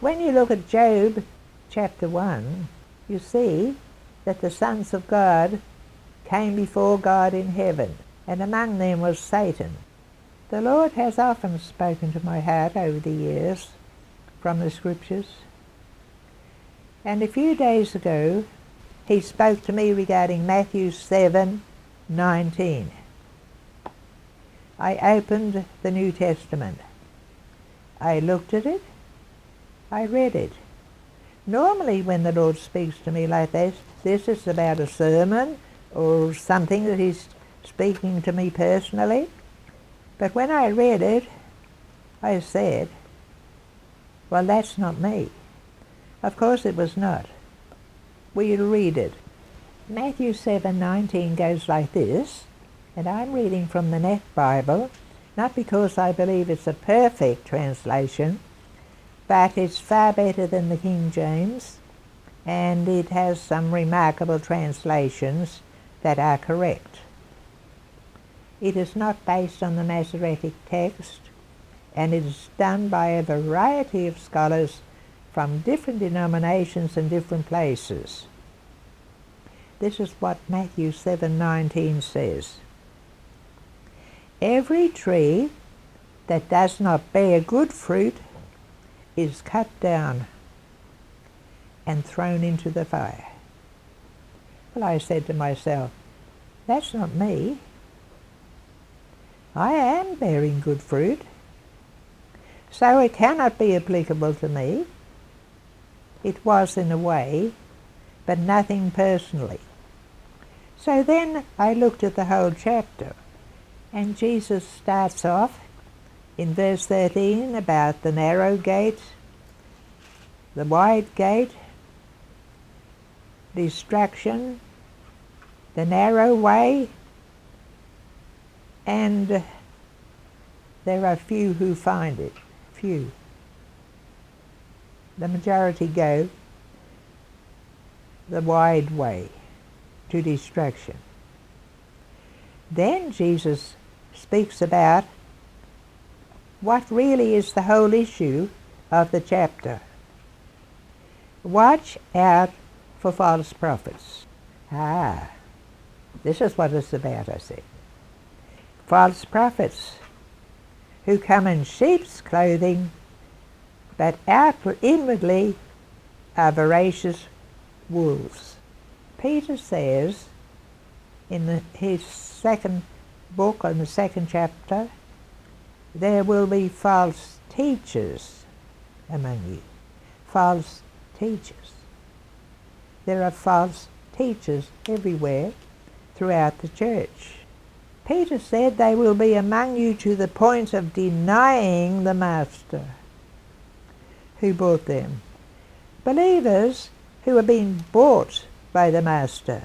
When you look at Job chapter 1, you see that the sons of God came before God in heaven, and among them was Satan. The Lord has often spoken to my heart over the years from the Scriptures, and a few days ago he spoke to me regarding Matthew 7:19. I opened the New Testament. I looked at it. I read it. Normally when the Lord speaks to me like this is about a sermon or something that he's speaking to me personally. But when I read it, I said, well, that's not me. Of course it was not. We'll read it. Matthew 7:19 goes like this, and I'm reading from the Net Bible, not because I believe it's a perfect translation, but it's far better than the King James, and it has some remarkable translations that are correct. It is not based on the Masoretic text, and it is done by a variety of scholars from different denominations and different places. This is what Matthew 7:19 says. Every tree that does not bear good fruit is cut down and thrown into the fire. Well, I said to myself, that's not me. I am bearing good fruit, so it cannot be applicable to me. It was in a way, but nothing personally. So then I looked at the whole chapter, and Jesus starts off in verse 13 about the narrow gate, the wide gate, destruction, the narrow way, and there are few who find it. Few. The majority go the wide way to destruction. Then Jesus speaks about what really is the whole issue of the chapter. Watch out for false prophets. This is what it's about, I said. False prophets who come in sheep's clothing, but inwardly are voracious wolves. Peter says in his second book, on the second chapter, there will be false teachers among you. False teachers. There are false teachers everywhere throughout the church. Peter said they will be among you to the point of denying the master who bought them. Believers who are being bought by the master,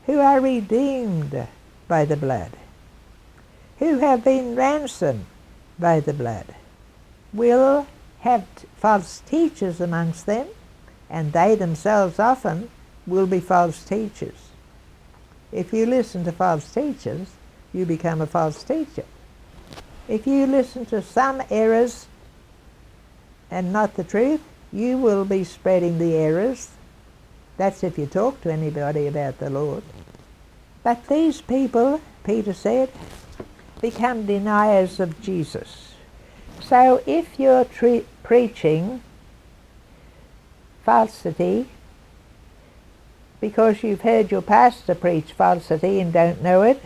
who are redeemed by the blood, who have been ransomed by the blood, will have false teachers amongst them, and they themselves often will be false teachers. If you listen to false teachers, you become a false teacher. If you listen to some errors and not the truth, you will be spreading the errors. That's if you talk to anybody about the Lord. But these people, Peter said, become deniers of Jesus. So if you're preaching falsity because you've heard your pastor preach falsity and don't know it,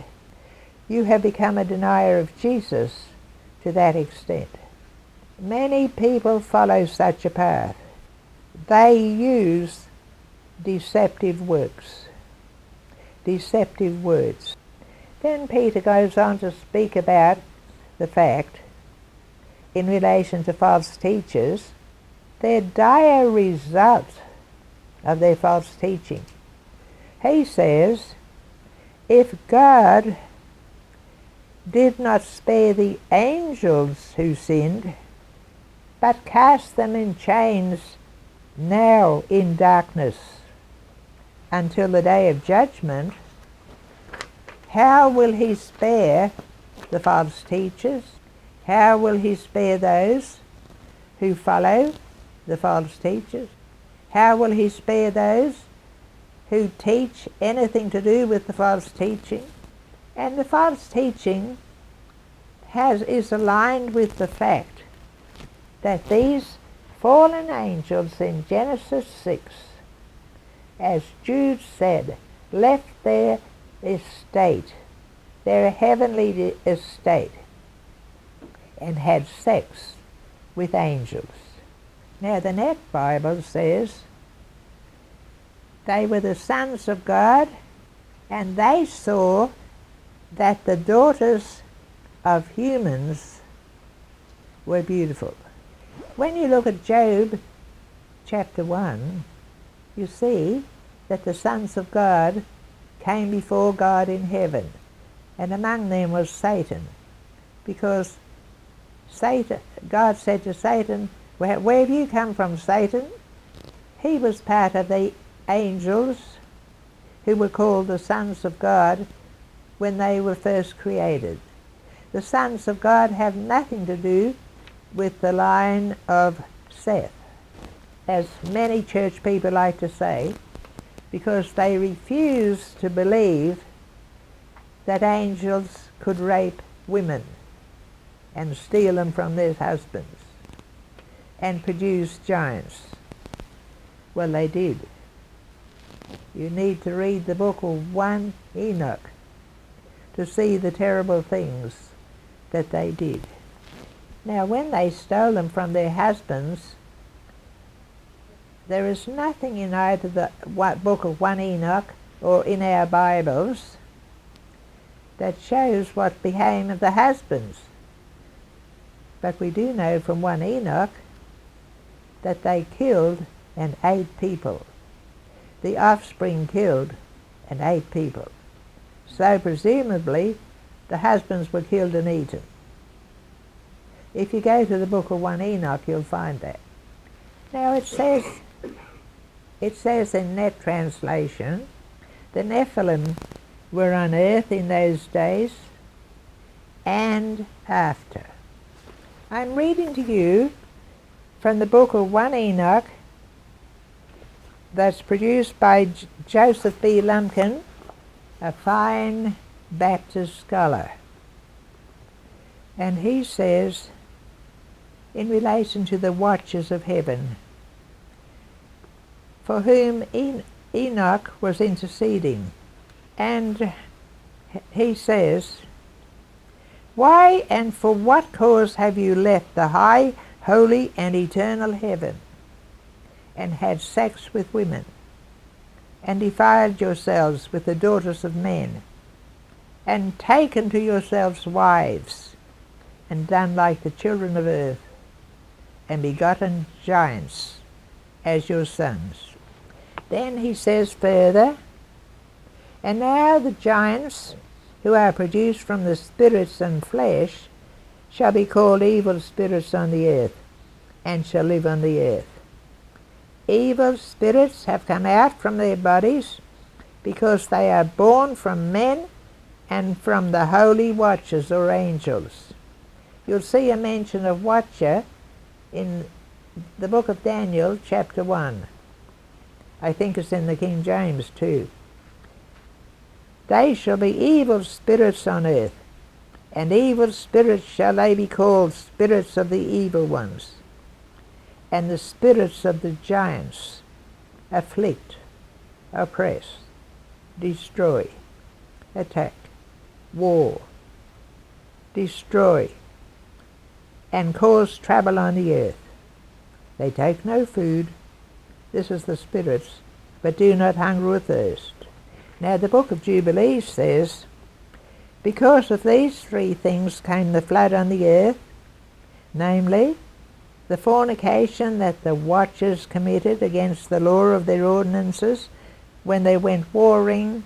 you have become a denier of Jesus to that extent. Many people follow such a path. They use deceptive works, deceptive words. Then Peter goes on to speak about the fact, in relation to false teachers, their dire result of their false teaching. He says, if God did not spare the angels who sinned, but cast them in chains now in darkness until the day of judgment, how will he spare the false teachers? How will he spare those who follow the false teachers? How will he spare those who teach anything to do with the false teaching? And the false teaching is aligned with the fact that these fallen angels in Genesis 6, as Jude said, left their estate, their heavenly estate, and had sex with angels. Now the Net Bible says they were the sons of God, and they saw that the daughters of humans were beautiful. When you look at Job chapter 1, you see that the sons of God came before God in heaven, and among them was Satan, because God said to Satan, where have you come from, Satan? He was part of the angels who were called the sons of God when they were first created. The sons of God have nothing to do with the line of Seth, as many church people like to say, because they refuse to believe that angels could rape women and steal them from their husbands and produce giants. Well, they did. You need to read the book of 1 Enoch to see the terrible things that they did. Now, when they stole them from their husbands, there is nothing in either the book of 1 Enoch or in our Bibles that shows what became of the husbands. But we do know from 1 Enoch that they killed and ate people. The offspring killed and ate people. So presumably the husbands were killed and eaten. If you go to the book of 1 Enoch, you'll find that. Now it says in Net Translation, the Nephilim were on earth in those days and after. I'm reading to you from the book of 1 Enoch, that's produced by Joseph B. Lumpkin, a fine Baptist scholar. And he says, in relation to the watchers of heaven, for whom Enoch was interceding. And he says, why and for what cause have you left the high, holy, and eternal heaven, and had sex with women, and defiled yourselves with the daughters of men, and taken to yourselves wives, and done like the children of earth, and begotten giants as your sons? Then he says further, and now the giants who are produced from the spirits and flesh shall be called evil spirits on the earth, and shall live on the earth. Evil spirits have come out from their bodies, because they are born from men and from the holy watchers or angels. You'll see a mention of watcher in the book of Daniel, chapter 1. I think it's in the King James too. They shall be evil spirits on earth, and evil spirits shall they be called, spirits of the evil ones. And the spirits of the giants afflict, oppress, destroy, attack, war, destroy, and cause trouble on the earth. They take no food, this is the spirits, but do not hunger or thirst. Now the book of Jubilees says, because of these three things came the flood on the earth, namely, the fornication that the watchers committed against the law of their ordinances when they went warring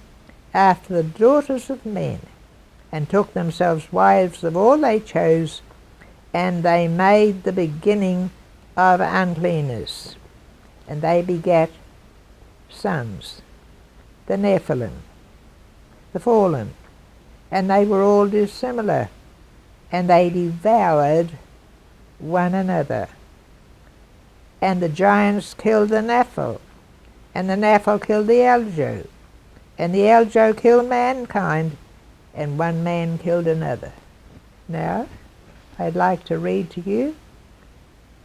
after the daughters of men, and took themselves wives of all they chose, and they made the beginning of uncleanness. And they begat sons, the Nephilim, the fallen, and they were all dissimilar, and they devoured one another. And the giants killed the Nephil, and the Nephil killed the Eljo, and the Eljo killed mankind, and one man killed another. Now, I'd like to read to you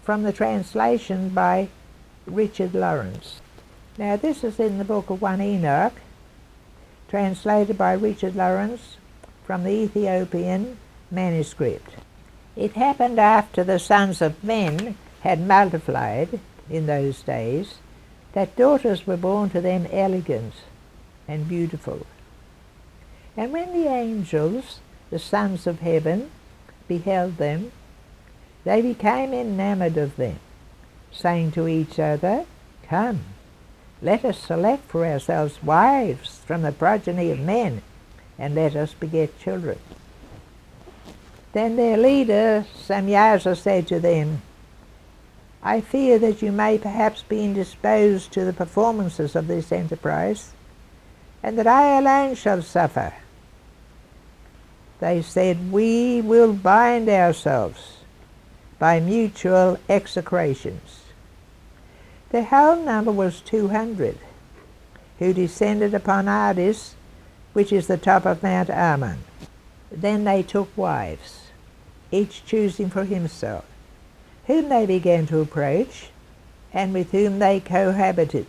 from the translation by Richard Lawrence. Now, this is in the book of 1 Enoch, translated by Richard Lawrence from the Ethiopian manuscript. It happened after the sons of men had multiplied in those days, that daughters were born to them elegant and beautiful. And when the angels, the sons of heaven, beheld them, they became enamored of them, saying to each other, Come, let us select for ourselves wives from the progeny of men, and let us beget children. Then their leader, Samyaza, said to them, I fear that you may perhaps be indisposed to the performances of this enterprise, and that I alone shall suffer. They said, We will bind ourselves by mutual execrations. Their whole number was 200, who descended upon Ardis, which is the top of Mount Ammon. Then they took wives, each choosing for himself, whom they began to approach, and with whom they cohabited,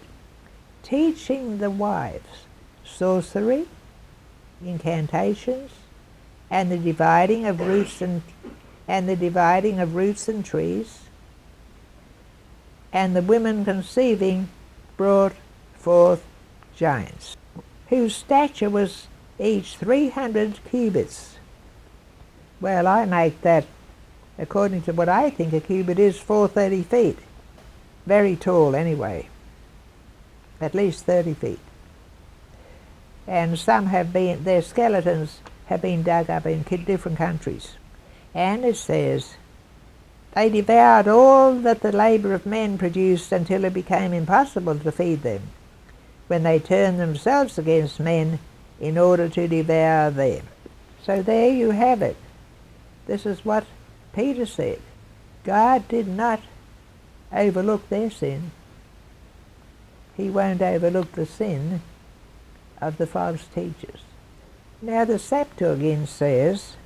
teaching the wives sorcery, incantations, and the dividing of roots and trees. And the women conceiving brought forth giants, whose stature was each 300 cubits. Well, I make that, according to what I think a cubit is, 430 feet. Very tall anyway, at least 30 feet. And some have been, their skeletons have been dug up in different countries. And it says, they devoured all that the labour of men produced until it became impossible to feed them, when they turned themselves against men in order to devour them. So there you have it. This is what Peter said. God did not overlook their sin. He won't overlook the sin of the false teachers. Now the Septuagint says,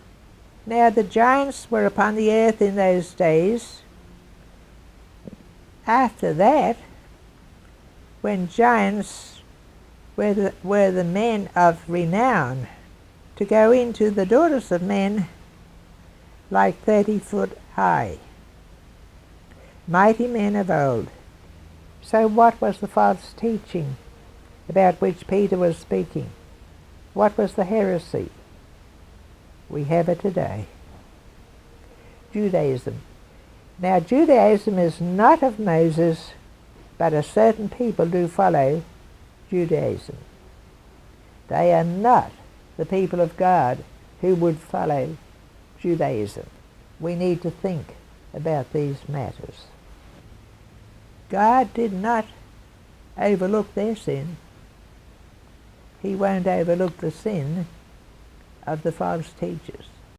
Now the giants were upon the earth in those days. After that, when giants were the men of renown, to go into the daughters of men like 30 foot high, mighty men of old. So what was the false teaching about which Peter was speaking? What was the heresy? We have it today. Judaism. Now Judaism is not of Moses, but a certain people do follow Judaism. They are not the people of God who would follow Judaism. We need to think about these matters. God did not overlook their sin. He won't overlook the sin of the false teachers.